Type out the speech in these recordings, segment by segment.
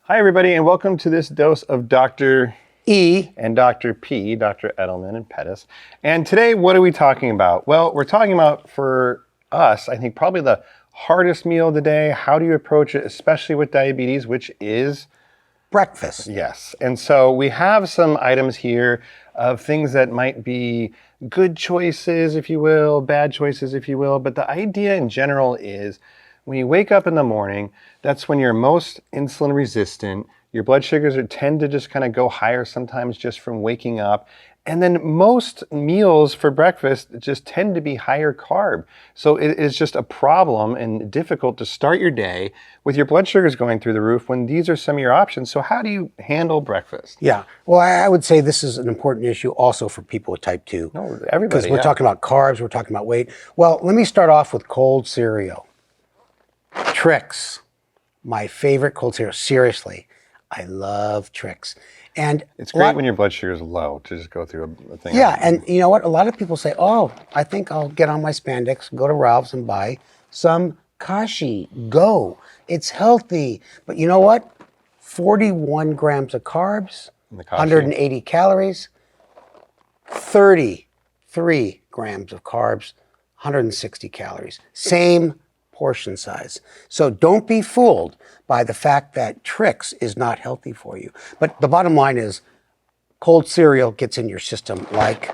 Hi, everybody, and welcome to this dose of Dr. E and Dr. P, Dr. Edelman and Pettis. And today, what are we talking about? Well, we're talking about, for us, I think probably the hardest meal of the day. How do you approach it, especially with diabetes, which is breakfast. yes. And so we have some items here of things that might be good choices, if you will, bad choices, if you will. But the idea in general is when you wake up in the morning, that's when you're most insulin resistant. Your blood sugars tend to just kind of go higher sometimes just from waking up. And then most meals for breakfast just tend to be higher carb. So it is just a problem and difficult to start your day with your blood sugars going through the roof when these are some of your options. So how do you handle breakfast? Yeah. Well, I would say this is an important issue also for people with type 2. No, everybody. Because we're talking about carbs, we're talking about weight. Well, let me start off with cold cereal. Trix, my favorite cold cereal. Seriously, I love Trix. And it's great when your blood sugar is low to just go through a thing. Yeah, and you know what? A lot of people say, oh, I think I'll get on my spandex, go to Ralph's and buy some Kashi. Go. It's healthy. But you know what? 41 grams of carbs, 180 calories, 33 grams of carbs, 160 calories. Same portion size. So don't be fooled by the fact that Trix is not healthy for you. But the bottom line is cold cereal gets in your system like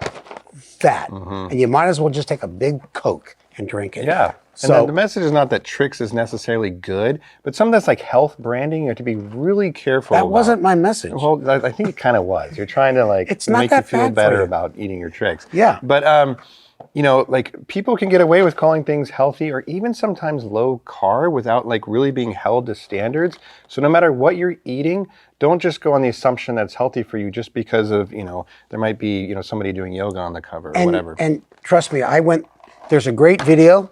that. And you might as well just take a big Coke and drink it. Yeah. So and the message is not that Trix is necessarily good, but some of that's like health branding. You have to be really careful. That wasn't my message. Well, I think it kind of was. You're trying to It's not make that you feel bad for better you. about eating your Trix. Yeah. But you know, like people can get away with calling things healthy or even sometimes low carb without like really being held to standards. So no matter what you're eating, don't just go on the assumption that it's healthy for you just because of, you know, there might be, you know, somebody doing yoga on the cover or whatever. And trust me, there's a great video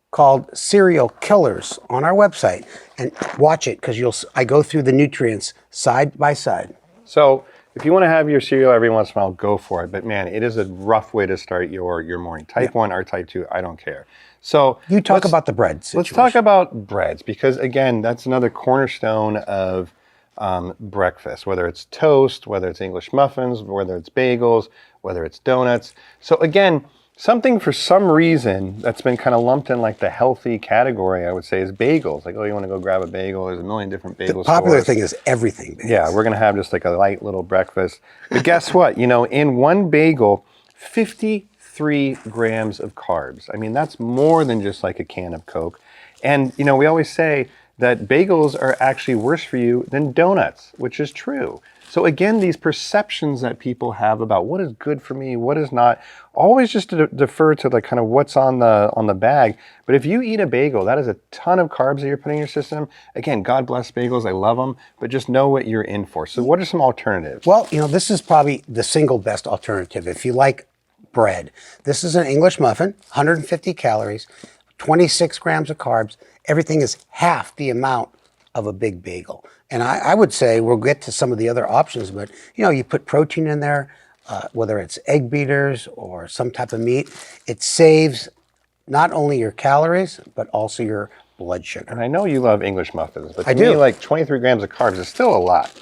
called Cereal Killers on our website, and watch it because I go through the nutrients side by side. So if you want to have your cereal every once in a while, go for it. But man, it is a rough way to start your morning. Type 1 or type 2, I don't care. So you talk about the bread situation. Let's talk about breads because again, that's another cornerstone of breakfast, whether it's toast, whether it's English muffins, whether it's bagels, whether it's donuts. So again, something for some reason that's been kind of lumped in like the healthy category, I would say, is bagels. Like, oh, you want to go grab a bagel? There's a million different bagel The popular stores. thing is everything bagels. Yeah, we're going to have just like a light little breakfast. But guess what? You know, in one bagel, 53 grams of carbs. I mean, that's more than just like a can of Coke. And, you know, we always say that bagels are actually worse for you than donuts, which is true. So again, these perceptions that people have about what is good for me, what is not, always just to defer to like kind of what's on the bag. But if you eat a bagel, that is a ton of carbs that you're putting in your system. Again, God bless bagels, I love them, but just know what you're in for. So what are some alternatives? Well, you know, this is probably the single best alternative if you like bread. This is an English muffin, 150 calories, 26 grams of carbs. Everything is half the amount of a big bagel. And I would say we'll get to some of the other options, but you know, you put protein in there, whether it's egg beaters or some type of meat, it saves not only your calories, but also your blood sugar. And I know you love English muffins, but to me, like 23 grams of carbs is still a lot.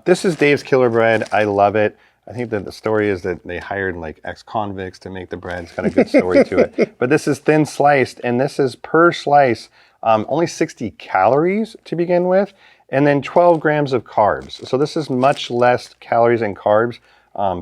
This is Dave's Killer Bread. I love it. I think that the story is that they hired like ex-convicts to make the bread. It's got a good story to it. But this is thin sliced, and this is per slice only 60 calories to begin with, and then 12 grams of carbs. So this is much less calories and carbs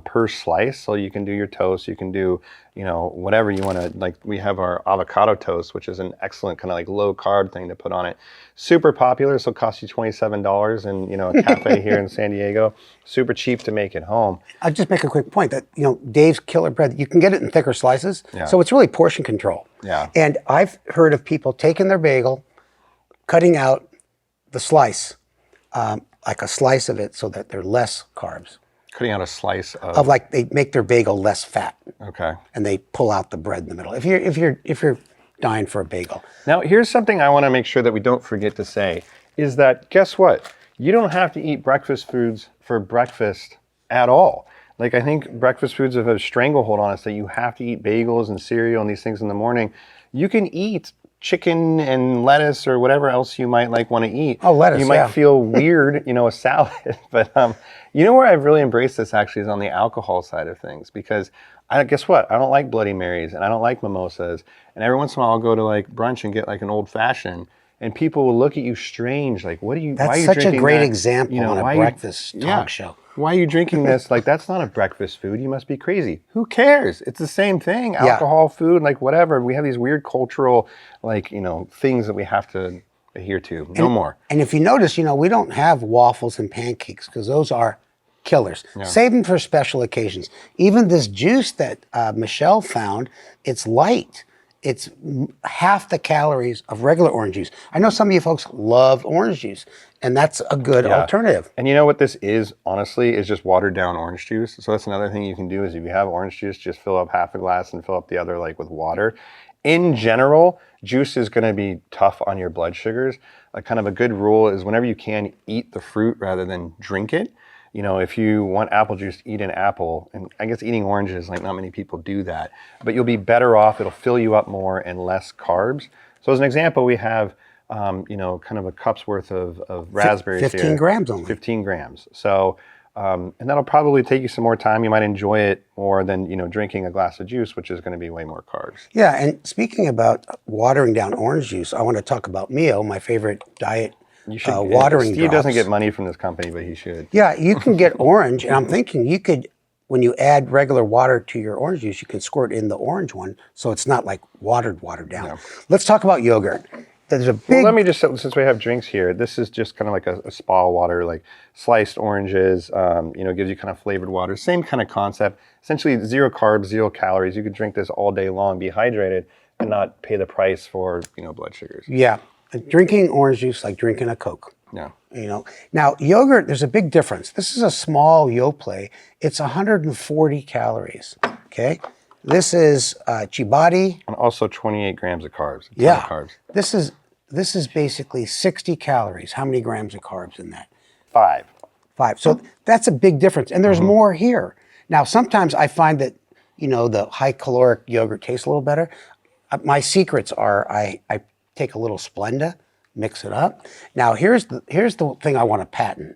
per slice. So you can do your toast, you can do, you know, whatever you want to, like we have our avocado toast, which is an excellent kind of like low carb thing to put on it. Super popular, so it costs you $27 in, you know, a cafe here in San Diego. Super cheap to make at home. I'll just make a quick point that, you know, Dave's Killer Bread, you can get it in thicker slices. Yeah. So it's really portion control. Yeah. And I've heard of people taking their bagel, cutting out the slice, like a slice of it so that they're less carbs. Cutting out a slice of like they make their bagel less fat. Okay. And they pull out the bread in the middle. If you're dying for a bagel. Now, here's something I want to make sure that we don't forget to say, is that guess what? You don't have to eat breakfast foods for breakfast at all. Like I think breakfast foods have a stranglehold on us that you have to eat bagels and cereal and these things in the morning. You can eat chicken and lettuce or whatever else you might like want to eat. Oh, lettuce, you might yeah. feel weird, a salad. But you know where I've really embraced this actually is on the alcohol side of things, because guess what? I don't like Bloody Marys and I don't like mimosas. And every once in a while I'll go to like brunch and get like an old fashioned, and people will look at you strange, like, why are you That's such a drinking great that? example on a why breakfast talk show. Why are you drinking this? Like, that's not a breakfast food. You must be crazy. Who cares? It's the same thing. Alcohol, food, like whatever. We have these weird cultural, like, things that we have to adhere to. No more. And if you notice, we don't have waffles and pancakes because those are killers. Save them for special occasions. Even this juice that Michelle found, it's light. It's half the calories of regular orange juice. I know some of you folks love orange juice, and that's a good alternative. And you know what this is, honestly, is just watered down orange juice. So that's another thing you can do is if you have orange juice, just fill up half a glass and fill up the other like with water. In general, juice is going to be tough on your blood sugars. Kind of a good rule is whenever you can, eat the fruit rather than drink it. If you want apple juice, eat an apple. And I guess eating oranges, like not many people do that. But you'll be better off. It'll fill you up more and less carbs. So as an example, we have, kind of a cup's worth of raspberries 15 here. grams only. 15 grams. So, and that'll probably take you some more time. You might enjoy it more than, drinking a glass of juice, which is going to be way more carbs. Yeah, and speaking about watering down orange juice, I want to talk about Mio, my favorite diet watering Steve drops. doesn't get money from this company, but he should. Yeah, you can get orange, and I'm thinking you could, when you add regular water to your orange juice, you can squirt in the orange one, so it's not like watered down. Yeah. Let's talk about yogurt. There's a big... Well, let me just, since we have drinks here, this is just kind of like a spa water, like sliced oranges, gives you kind of flavored water. Same kind of concept. Essentially 0 carbs, 0 calories. You could drink this all day long, be hydrated, and not pay the price for, blood sugars. Yeah. Drinking orange juice like drinking a Coke. Yeah. Now yogurt, there's a big difference. This is a small Yoplait. It's 140 calories. Okay. This is Chibati. And also 28 grams of carbs. Yeah. Carbs. This is basically 60 calories. How many grams of carbs in that? 5. 5. So that's a big difference. And there's more here. Now, sometimes I find that, the high caloric yogurt tastes a little better. My secrets are I take a little Splenda, mix it up. Now, here's the thing I want to patent.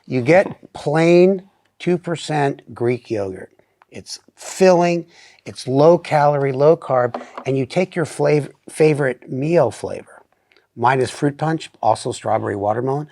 You get plain 2% Greek yogurt. It's filling, it's low calorie, low carb, and you take your favorite Mio flavor. Mine is fruit punch, also strawberry watermelon.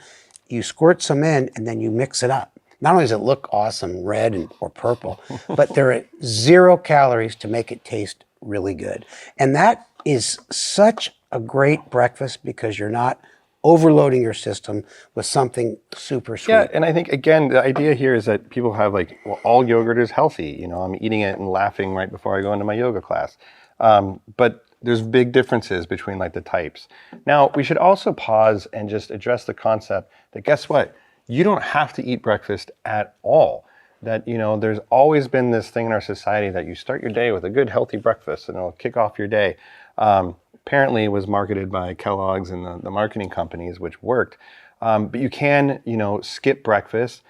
You squirt some in and then you mix it up. Not only does it look awesome, red or purple, but there are 0 calories to make it taste really good. And that is such a great breakfast because you're not overloading your system with something super sweet. Yeah, and I think, again, the idea here is that people have like, well, all yogurt is healthy. I'm eating it and laughing right before I go into my yoga class. But there's big differences between like the types. Now, we should also pause and just address the concept that guess what? You don't have to eat breakfast at all. That, there's always been this thing in our society that you start your day with a good healthy breakfast and it'll kick off your day. Apparently it was marketed by Kellogg's and the marketing companies, which worked. But you can, skip breakfast.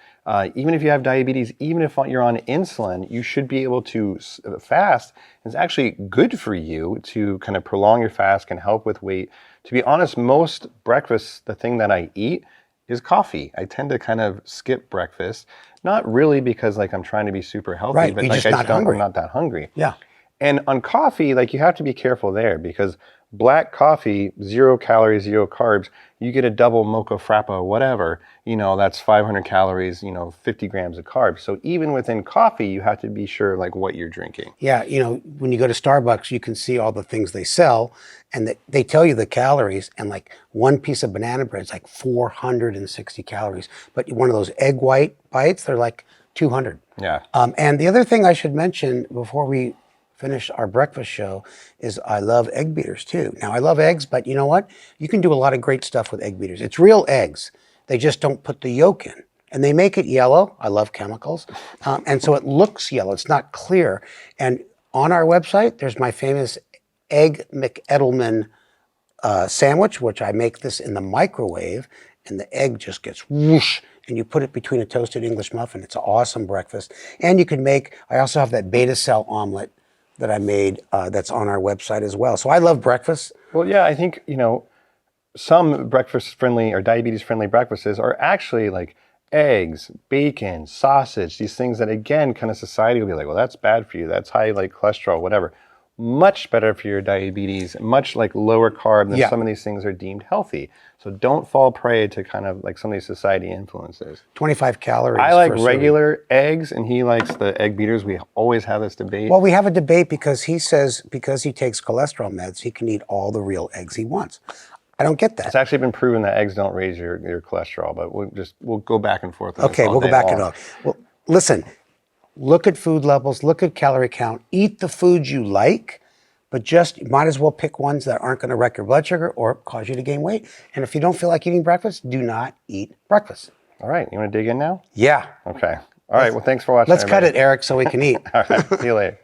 Even if you have diabetes, even if you're on insulin, you should be able to fast. It's actually good for you to kind of prolong your fast, can help with weight. To be honest, most breakfasts, the thing that I eat is coffee. I tend to kind of skip breakfast, not really because like I'm trying to be super healthy, right, but you're like just I'm not that hungry. Yeah. And on coffee, like you have to be careful there because black coffee, 0 calories, 0 carbs, you get a double mocha frappa, whatever, that's 500 calories, 50 grams of carbs. So even within coffee, you have to be sure like what you're drinking. Yeah, when you go to Starbucks, you can see all the things they sell and they tell you the calories, and like one piece of banana bread is like 460 calories. But one of those egg white bites, they're like 200. Yeah. And the other thing I should mention before we finish our breakfast show is I love egg beaters too. Now I love eggs, but you know what? You can do a lot of great stuff with egg beaters. It's real eggs. They just don't put the yolk in. And they make it yellow. I love chemicals. And so it looks yellow. It's not clear. And on our website, there's my famous Egg McEdelman sandwich, which I make this in the microwave, and the egg just gets whoosh, and you put it between a toasted English muffin. It's an awesome breakfast. And you can make, I also have that beta cell omelet that I made that's on our website as well. So I love breakfast. Well, yeah, I think, some breakfast friendly or diabetes friendly breakfasts are actually like eggs, bacon, sausage, these things that again, kind of society will be like, well, that's bad for you. That's high like cholesterol, whatever. Much better for your diabetes, much like lower carb than some of these things are deemed healthy. So don't fall prey to kind of like some of these society influences. 25 calories. I like for a serving. regular eggs and he likes the egg beaters. We always have this debate. Well, we have a debate because he says because he takes cholesterol meds, he can eat all the real eggs he wants. I don't get that. It's actually been proven that eggs don't raise your cholesterol, but we'll go back and forth. Okay, we'll go back and forth. Well, listen, look at food levels, look at calorie count, eat the foods you like, but just might as well pick ones that aren't going to wreck your blood sugar or cause you to gain weight. And if you don't feel like eating breakfast, do not eat breakfast. All right, you want to dig in now? Yeah. Okay. All right, well, thanks for watching. Let's cut it, Eric, so we can eat. All right, see you later.